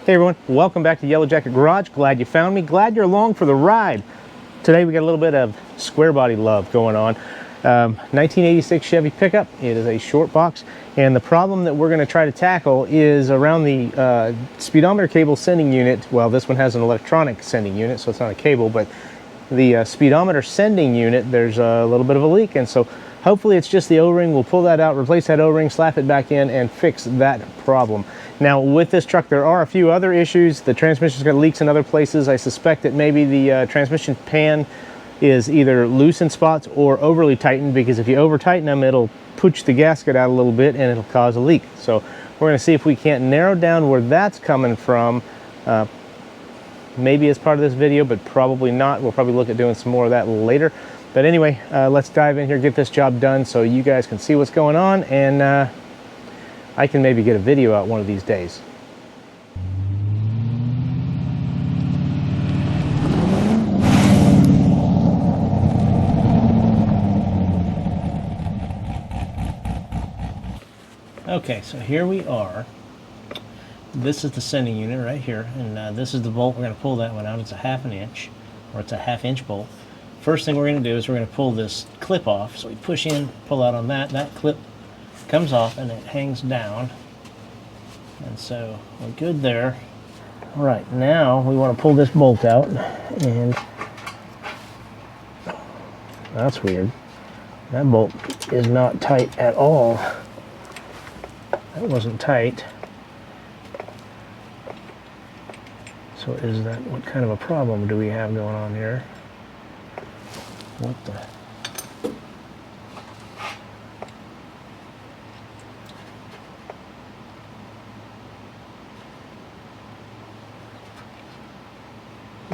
Hey everyone, welcome back to Yellow Jacket Garage. Glad you found me. Glad you're along for the ride. Today we got a little bit of square body love going on. 1986 Chevy pickup. It is a short box, and the problem that we're going to try to tackle is around the speedometer cable sending unit. Well, this one has an electronic sending unit, so it's not a cable, but the speedometer sending unit, there's a little bit of a leak, and so hopefully it's just the O-ring. We'll pull that out, replace that O-ring, slap it back in, and fix that problem. Now, with this truck, there are a few other issues. The transmission's got leaks in other places. I suspect that maybe the transmission pan is either loose in spots or overly tightened, because if you over tighten them, it'll pooch the gasket out a little bit and it'll cause a leak. So we're going to see if we can't narrow down where that's coming from. Maybe as part of this video, but probably not. We'll probably look at doing some more of that later. But anyway, let's dive in here, get this job done so you guys can see what's going on, and I can maybe get a video out one of these days. Okay, so here we are. This is the sending unit right here, and this is the bolt. We're going to pull that one out. It's a ½ inch, or it's a ½ inch bolt. First thing we're going to do is we're going to pull this clip off. So we push in, pull out on that. That clip comes off and it hangs down. And so we're good there. All right, now we want to pull this bolt out, and that's weird. That bolt is not tight at all. That wasn't tight. So is that, what kind of a problem do we have going on here? What the?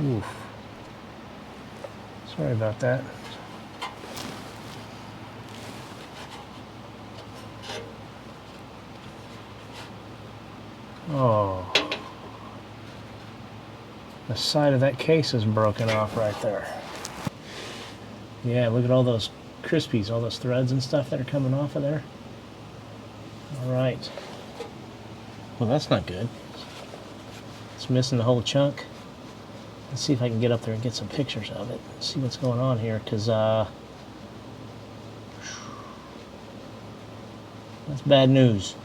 Oof. Sorry about that. Oh. The side of that case is broken off right there. Yeah, look at all those crispies, all those threads and stuff that are coming off of there. All right. Well, that's not good. It's missing the whole chunk. Let's see if I can get up there and get some pictures of it. See what's going on here, because that's bad news.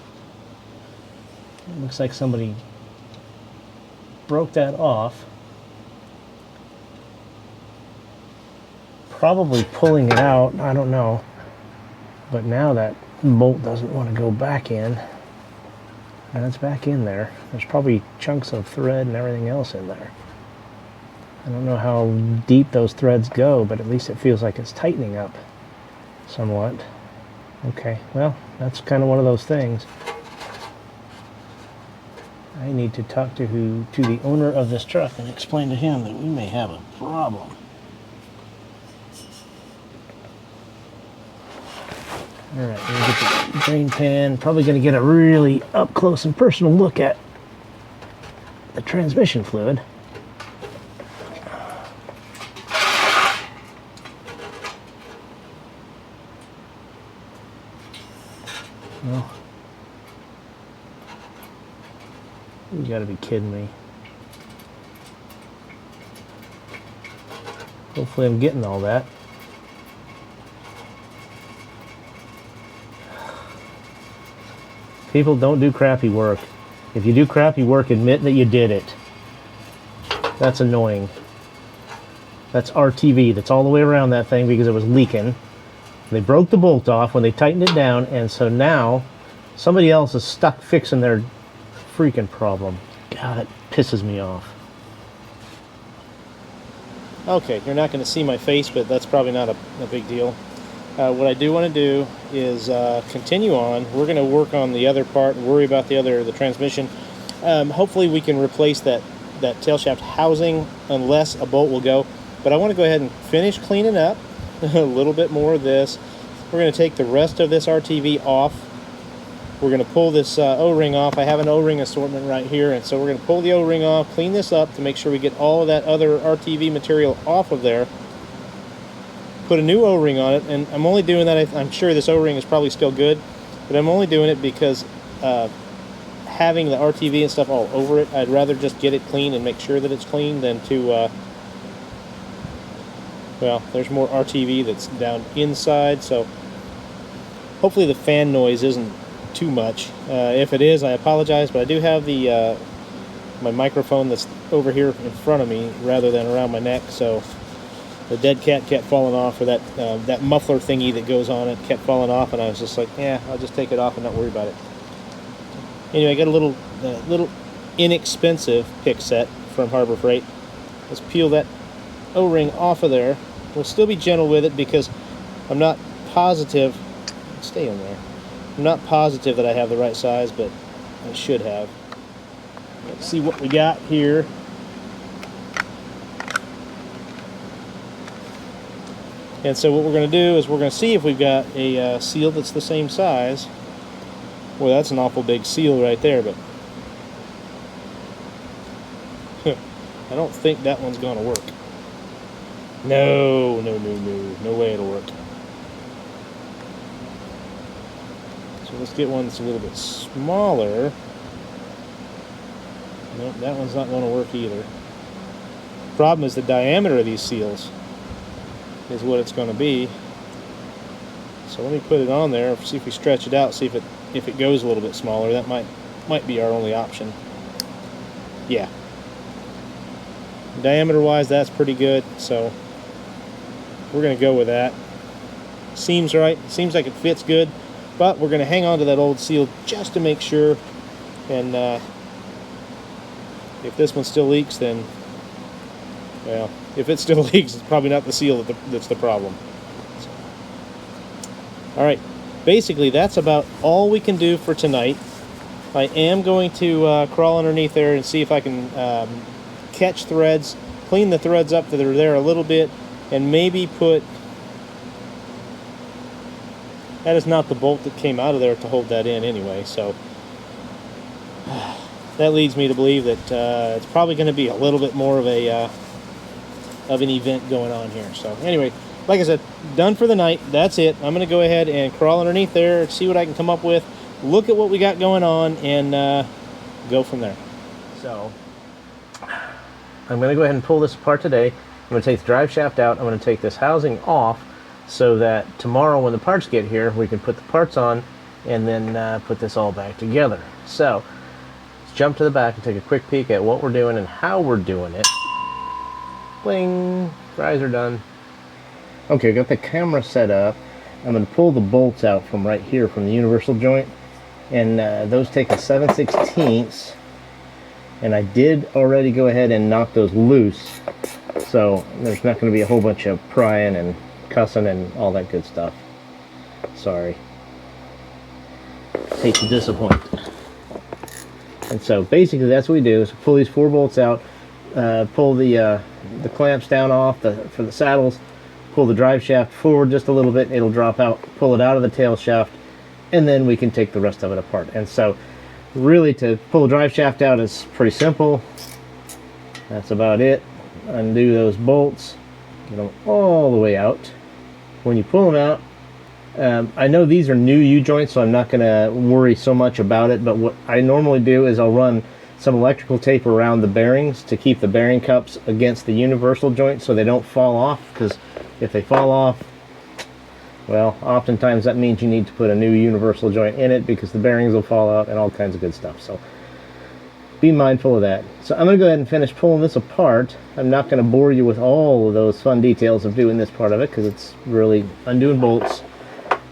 It looks like somebody broke that off. Probably pulling it out, I don't know. But now that bolt doesn't want to go back in. And it's back in there. There's probably chunks of thread and everything else in there. I don't know how deep those threads go, but at least it feels like it's tightening up somewhat. Okay, well, that's kind of one of those things. I need to talk to the owner of this truck and explain to him that we may have a problem. All right, we're going to get the drain pan. Probably going to get a really up close and personal look at the transmission fluid. Well, you got to be kidding me. Hopefully I'm getting all that. People, don't do crappy work. If you do crappy work, admit that you did it. That's annoying. That's RTV. That's all the way around that thing because it was leaking. They broke the bolt off when they tightened it down, and so now somebody else is stuck fixing their freaking problem. God, it pisses me off. Okay, you're not going to see my face, but that's probably not a big deal. What I do want to do is continue on. We're going to work on the other part and worry about the transmission. Hopefully we can replace that tail shaft housing unless a bolt will go. But I want to go ahead and finish cleaning up a little bit more of this. We're going to take the rest of this RTV off. We're going to pull this O-ring off. I have an O-ring assortment right here, and so we're going to pull the O-ring off, clean this up to make sure we get all of that other RTV material off of there. Put a new O-ring on it, and I'm only doing that, I'm sure this O-ring is probably still good, but I'm only doing it because having the RTV and stuff all over it. I'd rather just get it clean and make sure that it's clean than to, well, there's more RTV that's down inside, so hopefully the fan noise isn't too much. If it is, I apologize, but I do have the my microphone that's over here in front of me rather than around my neck, so the dead cat kept falling off, or that muffler thingy that goes on it kept falling off, and I was just like, yeah, I'll just take it off and not worry about it. Anyway, I got a little inexpensive pick set from Harbor Freight. Let's peel that O-ring off of there. We'll still be gentle with it because I'm not positive. Stay in there. I'm not positive that I have the right size, but I should have. Let's see what we got here. And so what we're going to do is we're going to see if we've got a seal that's the same size. Well, that's an awful big seal right there, but I don't think that one's going to work. No way it'll work. So let's get one that's a little bit smaller. Nope, that one's not going to work either. Problem is the diameter of these seals is what it's going to be. So let me put it on there, see if we stretch it out, see if it goes a little bit smaller. That might be our only option. Yeah. Diameter wise, that's pretty good, so we're going to go with that. Seems right, seems like it fits good, but we're going to hang on to that old seal just to make sure. And if this one still leaks, then, well, if it still leaks, it's probably not the seal that's the problem. So, all right, basically that's about all we can do for tonight. I am going to crawl underneath there and see if I can catch threads, clean the threads up that are there a little bit, and maybe put, that is not the bolt that came out of there to hold that in anyway, so that leads me to believe that it's probably going to be a little bit more of an event going on here. So anyway, like I said, done for the night. That's it. I'm going to go ahead and crawl underneath there, see what I can come up with, look at what we got going on, and go from there. So I'm going to go ahead and pull this apart today. I'm going to take the drive shaft out. I'm going to take this housing off so that tomorrow when the parts get here, we can put the parts on and then put this all back together. So let's jump to the back and take a quick peek at what we're doing and how we're doing it. Bling! Fries are done. Okay, got the camera set up. I'm going to pull the bolts out from right here from the universal joint, and those take a 7/16, and I did already go ahead and knock those loose, so there's not going to be a whole bunch of prying and cussing and all that good stuff. Sorry. Hate to disappoint. And so basically that's what we do, is pull these 4 bolts out, pull the clamps down off for the saddles, pull the drive shaft forward just a little bit, it'll drop out, pull it out of the tail shaft, and then we can take the rest of it apart. And so really to pull the drive shaft out is pretty simple. That's about it. Undo those bolts, get them all the way out. When you pull them out, I know these are new U-joints, so I'm not going to worry so much about it, but what I normally do is I'll run some electrical tape around the bearings to keep the bearing cups against the universal joint so they don't fall off, because if they fall off, well, oftentimes that means you need to put a new universal joint in it because the bearings will fall out and all kinds of good stuff. So be mindful of that. So I'm going to go ahead and finish pulling this apart. I'm not going to bore you with all of those fun details of doing this part of it because it's really undoing bolts.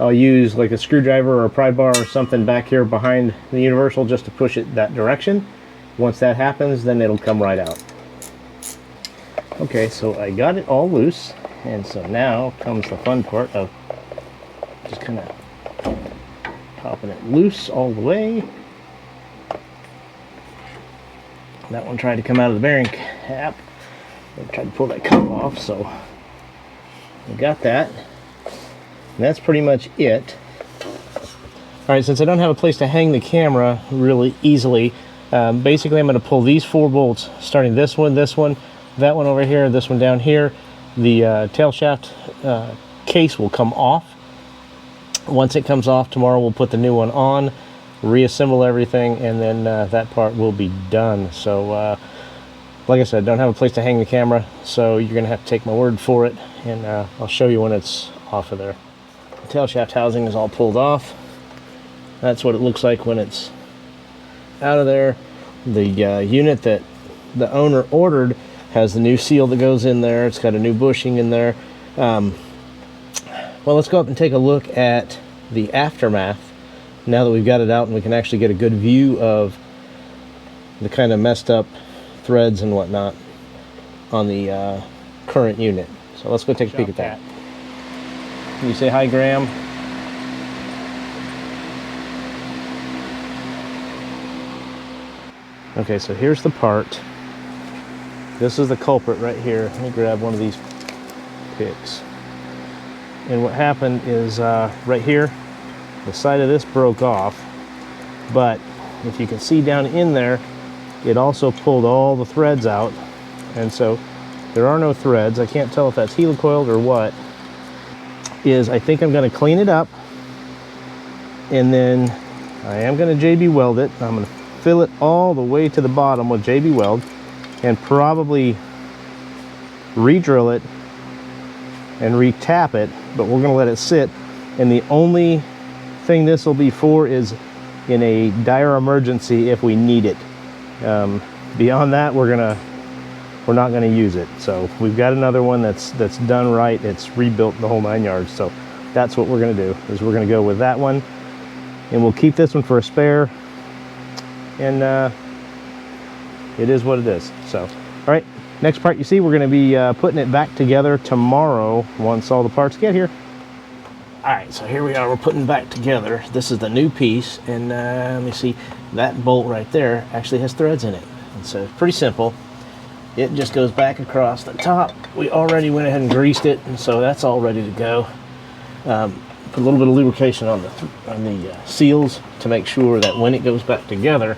I'll use like a screwdriver or a pry bar or something back here behind the universal just to push it that direction. Once that happens, then it'll come right out. Okay, so I got it all loose, and so now comes the fun part of just kind of popping it loose all the way. That one tried to come out of the bearing cap. I tried to pull that cover off, so we got that. And that's pretty much it. Alright, since I don't have a place to hang the camera really easily, basically I'm going to pull these 4 bolts, starting this one, that one over here, this one down here. The tail shaft case will come off. Once it comes off, tomorrow we'll put the new one on. reassemble everything, and then that part will be done. So like I said, don't have a place to hang the camera, so you're gonna have to take my word for it, and I'll show you when it's off of there. The tail shaft housing is all pulled off. That's what it looks like when it's out of there. The unit that the owner ordered has the new seal that goes in there. It's got a new bushing in there. Well, let's go up and take a look at the aftermath now that we've got it out, and we can actually get a good view of the kind of messed up threads and whatnot on the current unit. So let's go take a peek at that. Can you say hi, Graham? Okay, so here's the part. This is the culprit right here. Let me grab one of these picks. And what happened is right here, the side of this broke off, but if you can see down in there, it also pulled all the threads out, and so there are no threads. I can't tell if that's helicoiled or what. I think I'm going to clean it up, and then I am going to JB weld it. I'm going to fill it all the way to the bottom with JB weld, and probably re-drill it and re-tap it, but we're going to let it sit. And the only thing this will be for is in a dire emergency if we need it. Beyond that, we're not gonna use it. So we've got another one that's done right. It's rebuilt the whole 9 yards. So that's what we're gonna do, is we're gonna go with that one, and we'll keep this one for a spare. And it is what it is. So, all right, next part you see, we're gonna be putting it back together tomorrow once all the parts get here. All right, so here we are, we're putting it back together. This is the new piece, and let me see, that bolt right there actually has threads in it. And so it's pretty simple. It just goes back across the top. We already went ahead and greased it, and so that's all ready to go. Put a little bit of lubrication on the seals to make sure that when it goes back together,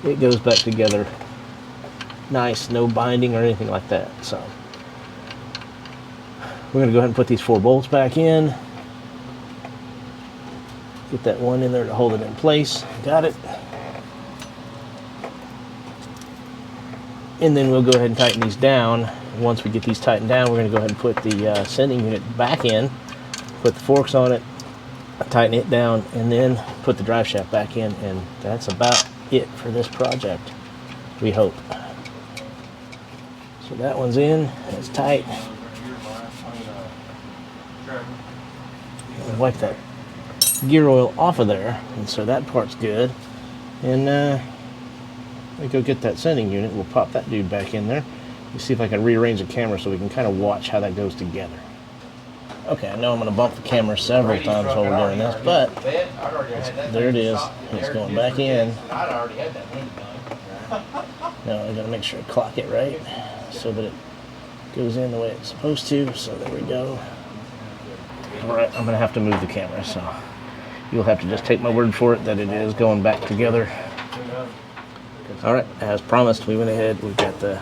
it goes back together nice, no binding or anything like that. So we're gonna go ahead and put these 4 bolts back in. Get that one in there to hold it in place. Got it. And then we'll go ahead and tighten these down. Once we get these tightened down, we're going to go ahead and put the sending unit back in, put the forks on it, tighten it down, and then put the drive shaft back in. And that's about it for this project, we hope. So that one's in. It's tight. I'll wipe that gear oil off of there, and so that part's good. And we go get that sending unit. We'll pop that dude back in there. Let me see if I can rearrange the camera so we can kind of watch how that goes together. Okay, I know I'm going to bump the camera several times while we're doing this, but there it is. It's going back in. Now I got to make sure I clock it right so that it goes in the way it's supposed to. So there we go. All right, I'm going to have to move the camera, so you'll have to just take my word for it that it is going back together. All right, as promised, we went ahead. We've got the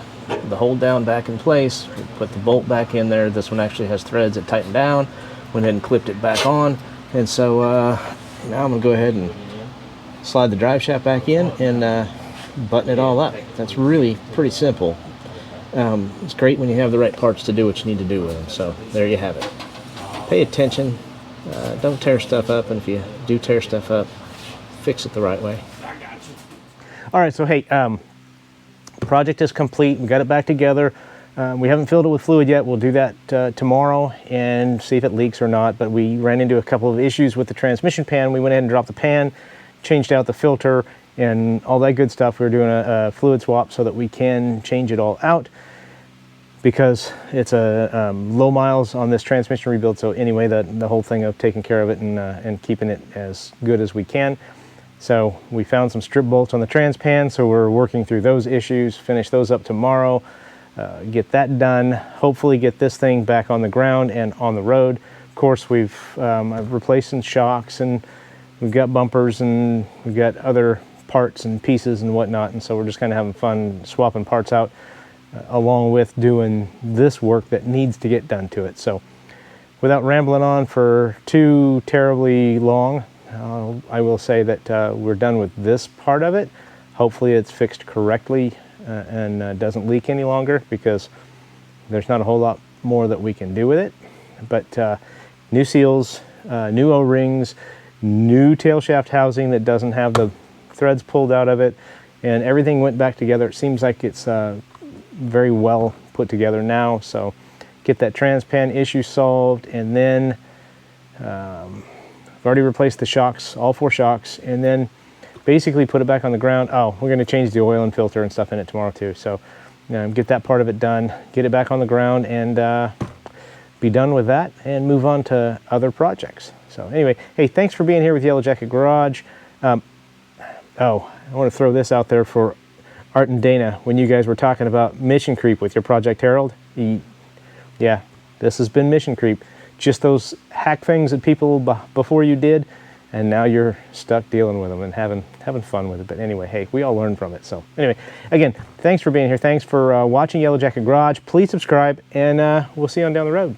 hold down back in place. We put the bolt back in there. This one actually has threads that tighten down. Went ahead and clipped it back on. And so now I'm going to go ahead and slide the drive shaft back in and button it all up. That's really pretty simple. It's great when you have the right parts to do what you need to do with them. So there you have it. Pay attention. Don't tear stuff up, and if you do tear stuff up, fix it the right way. All right, so hey, the project is complete. We got it back together. We haven't filled it with fluid yet. We'll do that tomorrow and see if it leaks or not. But we ran into a couple of issues with the transmission pan. We went ahead and dropped the pan, changed out the filter, and all that good stuff. We were doing a fluid swap so that we can change it all out, because it's a low miles on this transmission rebuild. So anyway, the whole thing of taking care of it and keeping it as good as we can. So we found some strip bolts on the trans pan, so we're working through those issues, finish those up tomorrow, get that done, hopefully get this thing back on the ground and on the road. Of course, I've replaced some shocks, and we've got bumpers, and we've got other parts and pieces and whatnot, and so we're just kind of having fun swapping parts out along with doing this work that needs to get done to it. So without rambling on for too terribly long, I will say that we're done with this part of it. Hopefully it's fixed correctly and doesn't leak any longer, because there's not a whole lot more that we can do with it. But new seals, new O-rings, new tail shaft housing that doesn't have the threads pulled out of it, and everything went back together. It seems like it's very well put together now. So get that transpan issue solved, and then I've already replaced the shocks, all 4 shocks, and then basically put it back on the ground. Oh, we're going to change the oil and filter and stuff in it tomorrow too. So get that part of it done, get it back on the ground, and be done with that and move on to other projects. So anyway, hey, thanks for being here with Yellow Jacket Garage. Oh, I want to throw this out there for Art and Dana. When you guys were talking about mission creep with your Project Herald, yeah, this has been mission creep. Just those hack things that people before you did, and now you're stuck dealing with them and having fun with it. But anyway, hey, we all learn from it. So anyway, again, thanks for being here. Thanks for watching Yellow Jacket Garage. Please subscribe, and we'll see you on down the road.